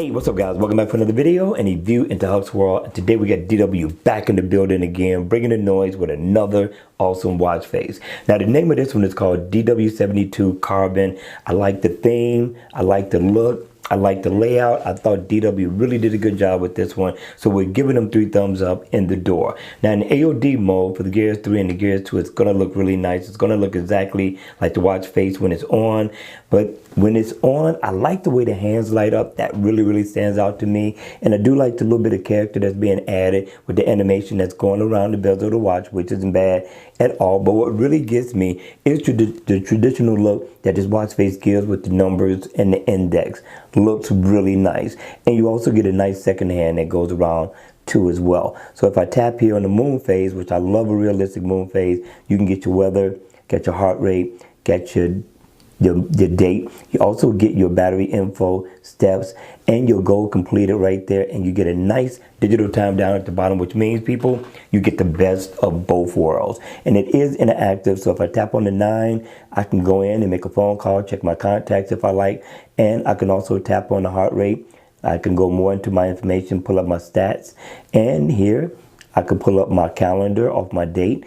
Hey, what's up guys? Welcome back for another video and a view into Huck's World. And today we got DW back in the building again, bringing the noise with another awesome watch face. Now the name of this one is called DW72 Carbon. I like the theme, I like the look, I like the layout. I thought DW really did a good job with this one. So we're giving them 3 thumbs up in the door. Now in AOD mode for the Gears 3 and the Gears 2, it's gonna look really nice. It's gonna look exactly like the watch face when it's on. But when it's on, I like the way the hands light up. That really stands out to me. And I do like the little bit of character that's being added with the animation that's going around the bezel of the watch, which isn't bad at all. But what really gets me is the traditional look that this watch face gives with the numbers and the index. Looks really nice. And you also get a nice second hand that goes around too as well. So if I tap here on the moon phase, which I love a realistic moon phase, you can get your weather, get your heart rate, get your date. You also get your battery info, steps, and your goal completed right there. And you get a nice digital time down at the bottom, which means, people, you get the best of both worlds. And it is interactive. So if I tap on the 9, I can go in and make a phone call, check my contacts if I like. And I can also tap on the heart rate. I can go more into my information, pull up my stats. And here, I can pull up my calendar off my date.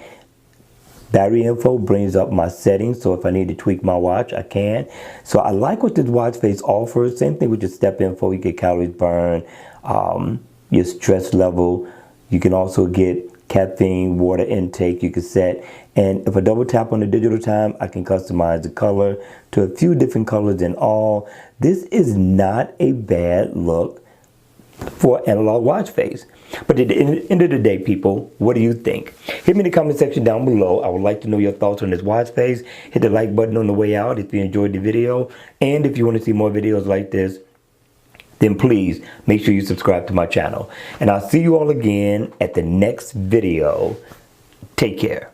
Battery info brings up my settings, so if I need to tweak my watch, I can. So I like what this watch face offers. Same thing with your step info. You get calories burned, your stress level. You can also get caffeine, water intake you can set. And if I double tap on the digital time, I can customize the color to a few different colors in all. This is not a bad look for analog watch face. But at the end of the day, people, what do you think? Hit me in the comment section down below. I would like to know your thoughts on this watch face. Hit the like button on the way out if you enjoyed the video. And if you want to see more videos like this, then please make sure you subscribe to my channel. And I'll see you all again at the next video. Take care.